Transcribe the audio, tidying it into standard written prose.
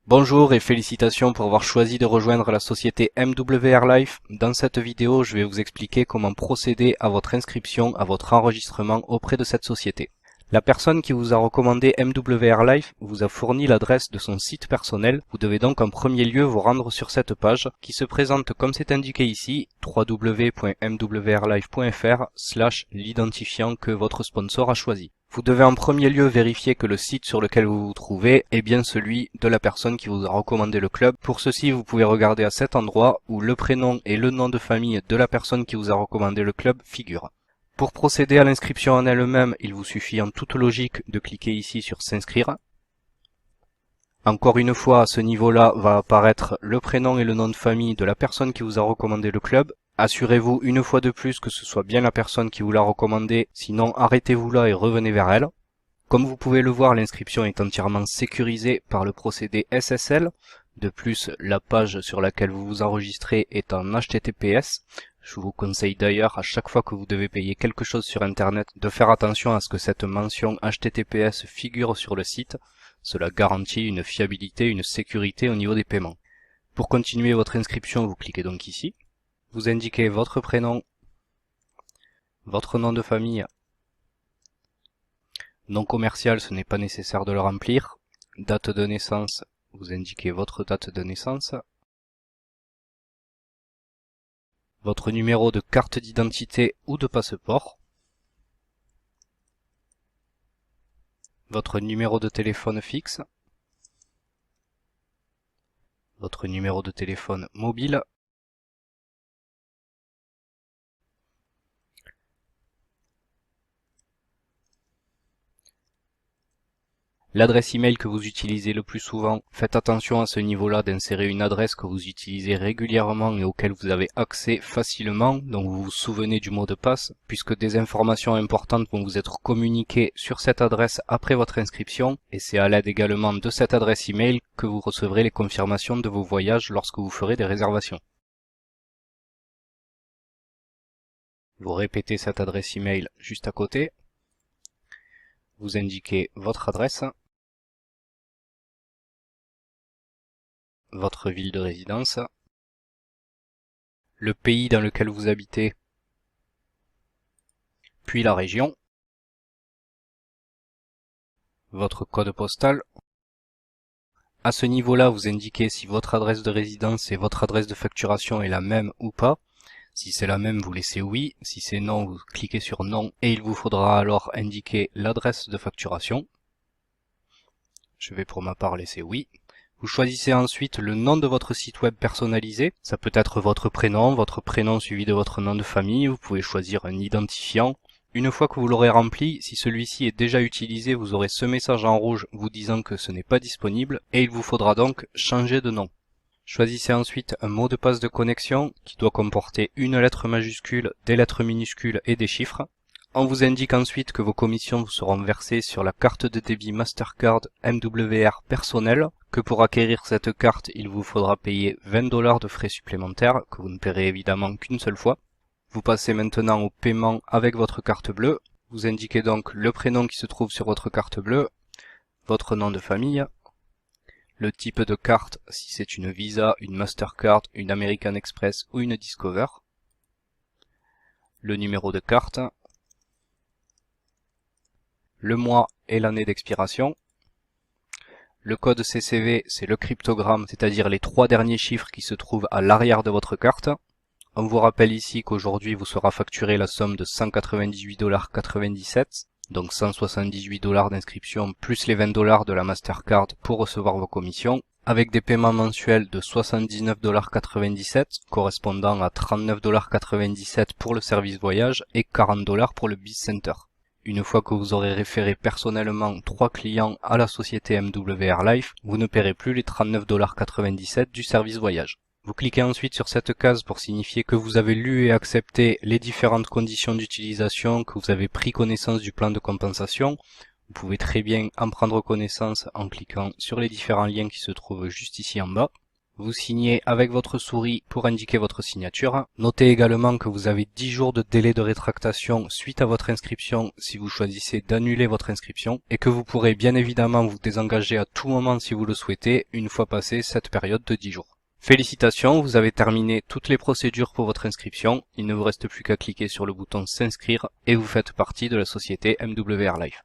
Bonjour et félicitations pour avoir choisi de rejoindre la société MWR Life. Dans cette vidéo, je vais vous expliquer comment procéder à votre inscription, à votre enregistrement auprès de cette société. La personne qui vous a recommandé MWR Life vous a fourni l'adresse de son site personnel. Vous devez donc en premier lieu vous rendre sur cette page qui se présente comme c'est indiqué ici, www.mwrlife.fr/l'identifiant que votre sponsor a choisi. Vous devez en premier lieu vérifier que le site sur lequel vous vous trouvez est bien celui de la personne qui vous a recommandé le club. Pour ceci, vous pouvez regarder à cet endroit où le prénom et le nom de famille de la personne qui vous a recommandé le club figurent. Pour procéder à l'inscription en elle-même, il vous suffit en toute logique de cliquer ici sur s'inscrire. Encore une fois, à ce niveau-là va apparaître le prénom et le nom de famille de la personne qui vous a recommandé le club. Assurez-vous une fois de plus que ce soit bien la personne qui vous l'a recommandé, sinon arrêtez-vous là et revenez vers elle. Comme vous pouvez le voir, l'inscription est entièrement sécurisée par le procédé SSL. De plus, la page sur laquelle vous vous enregistrez est en HTTPS. Je vous conseille d'ailleurs, à chaque fois que vous devez payer quelque chose sur Internet, de faire attention à ce que cette mention HTTPS figure sur le site. Cela garantit une fiabilité, une sécurité au niveau des paiements. Pour continuer votre inscription, vous cliquez donc ici. Vous indiquez votre prénom, votre nom de famille. Nom commercial, ce n'est pas nécessaire de le remplir. Date de naissance, vous indiquez votre date de naissance. Votre numéro de carte d'identité ou de passeport. Votre numéro de téléphone fixe. Votre numéro de téléphone mobile. L'adresse email que vous utilisez le plus souvent, faites attention à ce niveau-là d'insérer une adresse que vous utilisez régulièrement et auquel vous avez accès facilement, donc vous vous souvenez du mot de passe, puisque des informations importantes vont vous être communiquées sur cette adresse après votre inscription, et c'est à l'aide également de cette adresse email que vous recevrez les confirmations de vos voyages lorsque vous ferez des réservations. Vous répétez cette adresse email juste à côté, vous indiquez votre adresse, votre ville de résidence, le pays dans lequel vous habitez, puis la région, votre code postal. À ce niveau-là, vous indiquez si votre adresse de résidence et votre adresse de facturation est la même ou pas. Si c'est la même, vous laissez oui. Si c'est non, vous cliquez sur non et il vous faudra alors indiquer l'adresse de facturation. Je vais pour ma part laisser oui. Vous choisissez ensuite le nom de votre site web personnalisé. Ça peut être votre prénom suivi de votre nom de famille. Vous pouvez choisir un identifiant. Une fois que vous l'aurez rempli, si celui-ci est déjà utilisé, vous aurez ce message en rouge vous disant que ce n'est pas disponible et il vous faudra donc changer de nom. Choisissez ensuite un mot de passe de connexion qui doit comporter une lettre majuscule, des lettres minuscules et des chiffres. On vous indique ensuite que vos commissions vous seront versées sur la carte de débit Mastercard MWR personnelle, que pour acquérir cette carte, il vous faudra payer 20 $ de frais supplémentaires, que vous ne paierez évidemment qu'une seule fois. Vous passez maintenant au paiement avec votre carte bleue. Vous indiquez donc le prénom qui se trouve sur votre carte bleue, votre nom de famille, le type de carte, si c'est une Visa, une Mastercard, une American Express ou une Discover, le numéro de carte, le mois et l'année d'expiration. Le code CCV, c'est le cryptogramme, c'est-à-dire les 3 derniers chiffres qui se trouvent à l'arrière de votre carte. On vous rappelle ici qu'aujourd'hui vous sera facturé la somme de 198,97 $, donc 178 $ d'inscription plus les 20 $ de la Mastercard pour recevoir vos commissions, avec des paiements mensuels de 79,97 $, correspondant à 39,97 $ pour le service voyage et 40 $ pour le BizCenter. Une fois que vous aurez référé personnellement 3 clients à la société MWR Life, vous ne paierez plus les 39,97 $ du service voyage. Vous cliquez ensuite sur cette case pour signifier que vous avez lu et accepté les différentes conditions d'utilisation, que vous avez pris connaissance du plan de compensation. Vous pouvez très bien en prendre connaissance en cliquant sur les différents liens qui se trouvent juste ici en bas. Vous signez avec votre souris pour indiquer votre signature. Notez également que vous avez 10 jours de délai de rétractation suite à votre inscription si vous choisissez d'annuler votre inscription et que vous pourrez bien évidemment vous désengager à tout moment si vous le souhaitez une fois passé cette période de 10 jours. Félicitations, vous avez terminé toutes les procédures pour votre inscription. Il ne vous reste plus qu'à cliquer sur le bouton s'inscrire et vous faites partie de la société MWR Life.